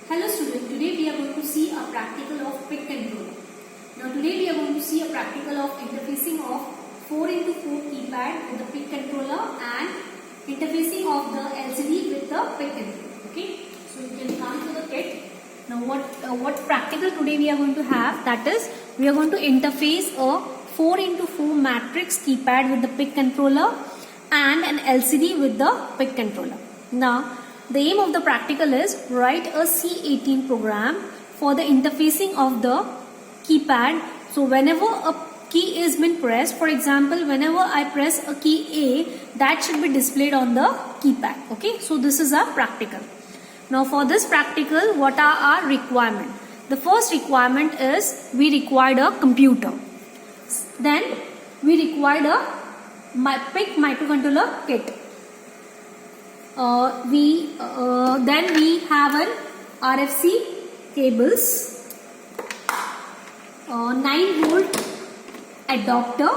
Hello student, today we are going to see a practical of PIC controller. Now today we are going to see a practical of interfacing of 4x4 keypad with the PIC controller and interfacing of the LCD with the PIC controller. Okay, so you can come to the kit. Now what practical today we are going to have, that is we are going to interface a 4x4 matrix keypad with the PIC controller and an LCD with the PIC controller. Now the aim of the practical is write a C18 program for the interfacing of the keypad. So whenever a key is been pressed, for example, whenever I press a key A, that should be displayed on the keypad. Okay, so this is our practical. Now for this practical, what are our requirements? The first requirement is we required a computer. Then we required a PIC microcontroller kit. Then we have an RFC cables, 9-volt adapter,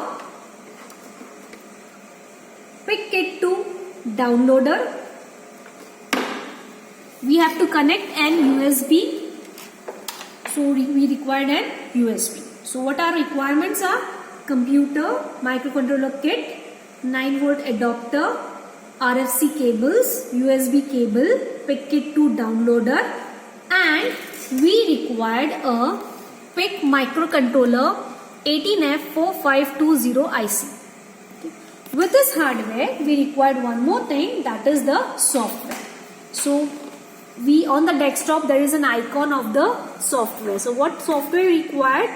PIC kit to downloader. We have to connect an USB, so we required an USB. So what our requirements are? Computer, microcontroller kit, 9-volt adapter, RFC cables, USB cable, PIC kit to downloader, and we required a PIC microcontroller 18F4520 IC. Okay. With this hardware, we required one more thing, that is the software. So on the desktop there is an icon of the software. So what software required?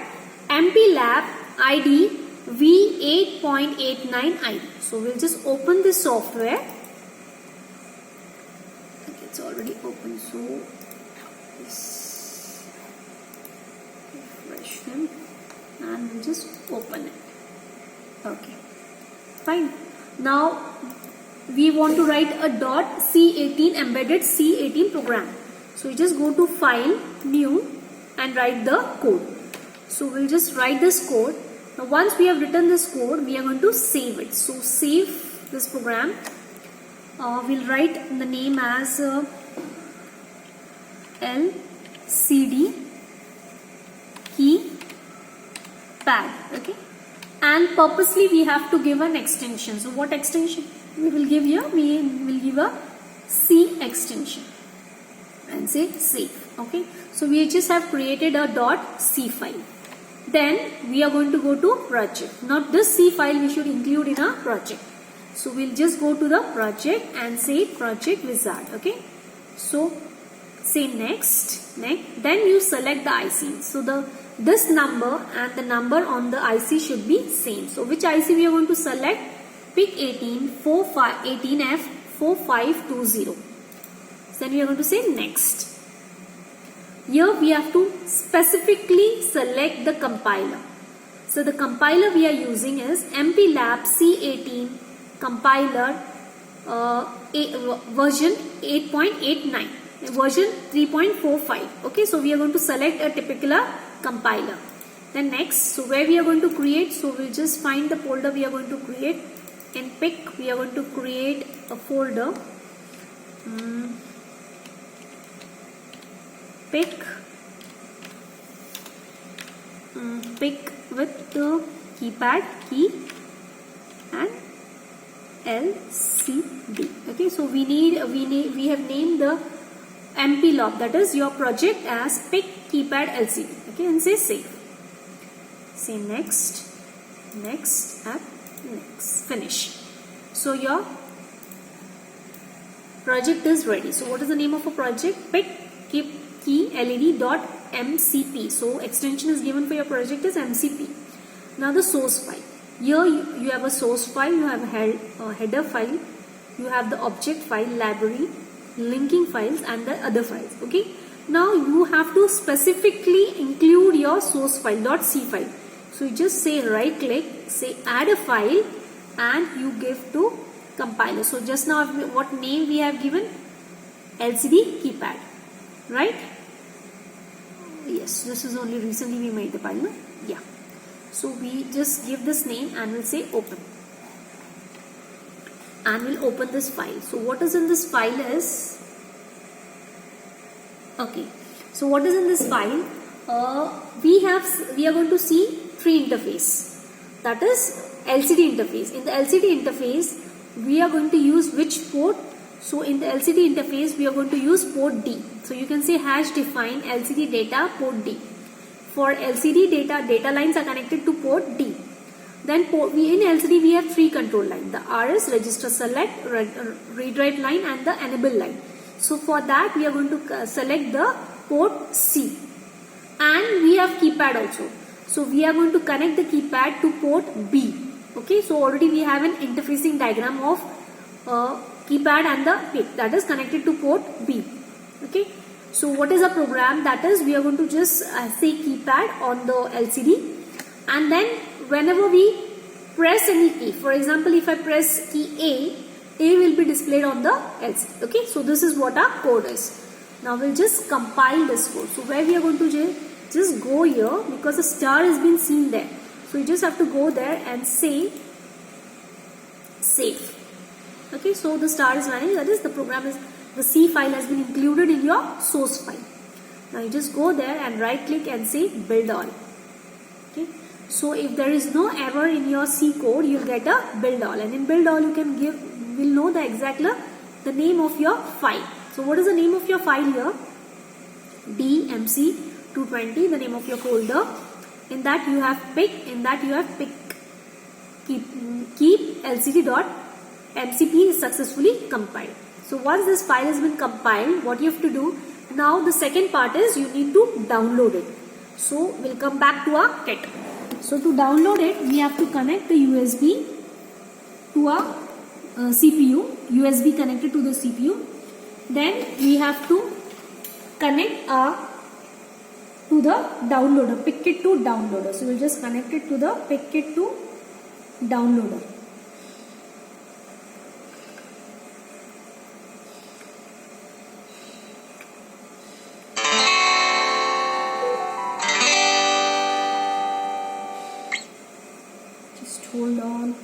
MPLAB ID V8.89 ID. So we'll just open this software. Okay, it's already open. So refresh them and we'll just open it. Okay, fine. Now we want to write a .C18 embedded C18 program. So you just go to File, New, and write the code. So we'll just write this code. Now once we have written this code, we are going to save it. So save this program. We'll write the name as LCD keypad. Okay, and purposely we have to give an extension. So what extension we will give here? We will give a C extension and say save. Okay, so we just have created a .c file. Then we are going to go to project. Now this C file we should include in our project. So we'll just go to the project and say project wizard. Okay, so say next. Then you select the IC. So this number and the number on the IC should be same. So which IC we are going to select? PIC 18F4520. Then we are going to say next. Here we have to specifically select the compiler. So the compiler we are using is MPLAB C18 compiler version 8.89, version 3.45. Okay, so we are going to select a typical compiler. Then next, so where we are going to create, so we'll just find the folder we are going to create. In PIC we are going to create a folder. PIC with the keypad key and LCD. Okay, so we have named the MPLOB, that is your project, as PIC keypad LCD. Okay, and say save. Say next, and next, finish. So your project is ready. So what is the name of a project? PIC key LED.mcp. So extension is given for your project is MCP. Now the source file. Here you have a source file, you have a header file, you have the object file, library, linking files, and the other files. Okay. Now you have to specifically include your source file .c file. So you just say right click, say add a file, and you give to compiler. So just now what name we have given? LCD keypad, right? Yes, this is only recently we made the file, no? Yeah. So we just give this name and we'll say open. And we'll open this file. So what is in this file is Okay, So what is in this file? We are going to see three interface, that is LCD interface. In the LCD interface we are going to use which port? So in the LCD interface we are going to use port D. So you can say hash define LCD data port D. For LCD data lines are connected to port D. Then in LCD we have three control lines, the RS, register select, read write line and the enable line. So for that we are going to select the port C. And we have keypad also. So we are going to connect the keypad to port B. Okay, so already we have an interfacing diagram of keypad and the PIC that is connected to port B. Okay, so what is a program? That is, we are going to just say keypad on the LCD, and then whenever we press any key, for example if I press key A will be displayed on the LCD. Okay, so this is what our code is. Now we'll just compile this code. So where we are going to just go here, because the star has been seen there. So you just have to go there and say save. Okay, so the star is running, that is the C file has been included in your source file. Now you just go there and right click and say build all. Okay, so if there is no error in your C code, you'll get a build all, and in build all you can will know the name of your file. So what is the name of your file here? DMC220, the name of your folder. In that you have pic, keep lcd.mcp is successfully compiled. So once this file has been compiled, what you have to do now, the second part is you need to download it. So we'll come back to our kit. So to download it, we have to connect the USB to our CPU, USB connected to the CPU. Then we have to connect to the downloader, PicKit to downloader. So we'll just connect it to the PicKit to downloader. Just hold on.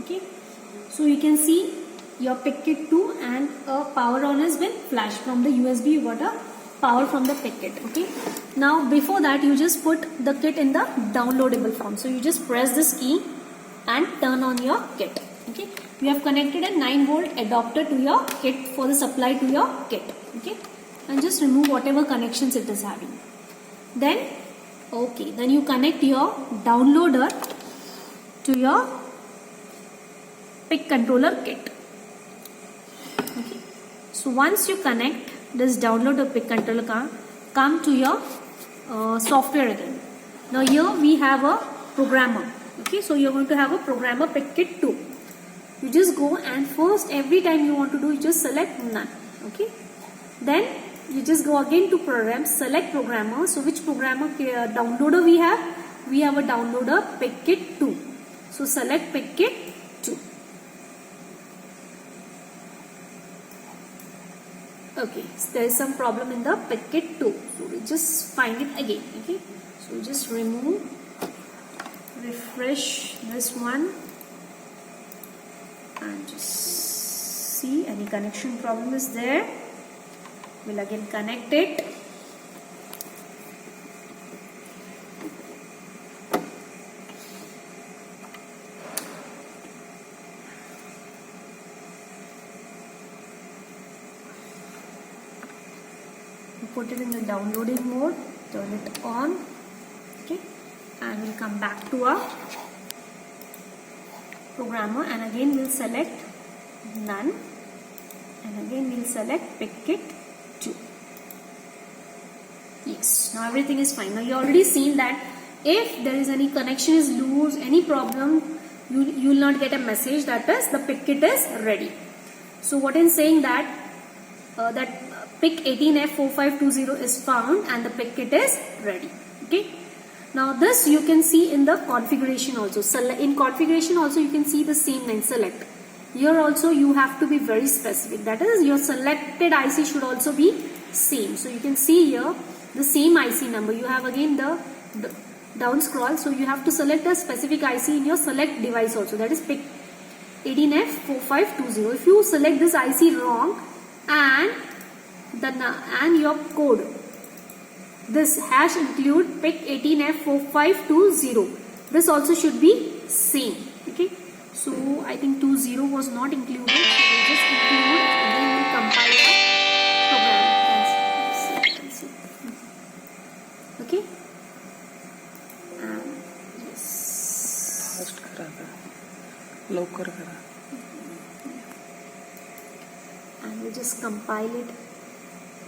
Okay, so you can see your PicKit 2 and a power on has been flashed from the USB. You got a power from the PicKit. Okay, now before that you just put the kit in the downloadable form. So you just press this key and turn on your kit. Okay, we have connected a 9-volt adapter to your kit for the supply to your kit. Okay, and just remove whatever connections it is having. Then you connect your downloader to your PIC controller kit. Okay, so once you connect this downloader PIC controller, come to your software again. Now here we have a programmer. Okay, so you're going to have a programmer PicKit 2. You just go and first, every time you want to do, you just select none. Okay, then you just go again to program, select programmer. So which programmer downloader we have? We have a downloader PicKit 2. So select PicKit 2. Okay, so there is some problem in the PicKit 2. So we just find it again. Okay, so we just remove, refresh this one and just see any connection problem is there. We'll again connect it. Put it in the downloading mode, turn it on. Okay, and we'll come back to our programmer, and again we'll select none, and again we'll select PicKit 2. Yes, now everything is fine. Now you already seen that if there is any connection is loose, any problem, you will not get a message that is the PicKit is ready. So what is saying that PIC 18F4520 is found and the PicKit is ready. Okay. Now this you can see in the configuration also. In configuration also you can see the same line, select. Here also you have to be very specific. That is, your selected IC should also be same. So you can see here the same IC number. You have again the down scroll. So you have to select a specific IC in your select device also. That is PIC 18F4520. If you select this IC wrong and your code, this hash include PIC 18F4520. This also should be same. Okay. So I think 20 was not included. So we'll just include, again we'll compile the program. Cancel. Okay. And yes. Fast करा. लवकर करा. And we just compile it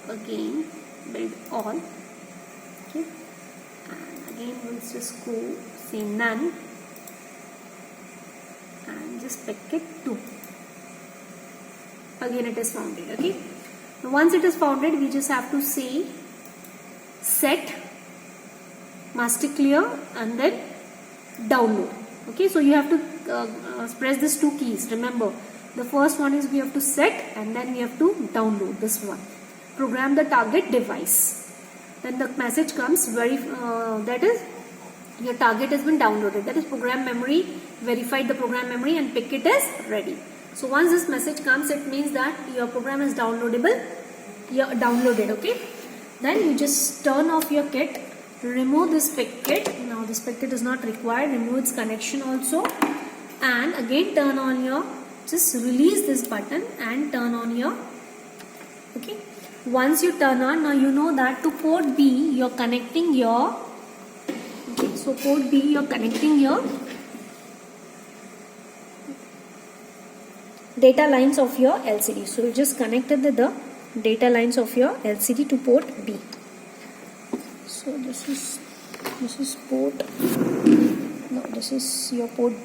again, build all. Okay. And again we'll just go say none and just pick it 2. Again it is founded. Okay. Now once it is founded, we just have to say set master clear and then download. Okay. So you have to press these 2 keys. Remember, the first one is we have to set and then we have to download this one. Program the target device. Then the message comes, that is your target has been downloaded. That is program memory, verified the program memory and pick it is ready. So once this message comes, it means that your program is downloadable. You're downloaded. Okay. Then you just turn off your kit, remove this PIC kit. Now this PIC kit is not required. Remove its connection also, and again turn on your, just release this button and turn on your, okay. Once you turn on, now you know that to port B you're connecting your, okay, so port B you're connecting your data lines of your LCD. So you just connected the data lines of your LCD to port B. So this is port, no, this is your port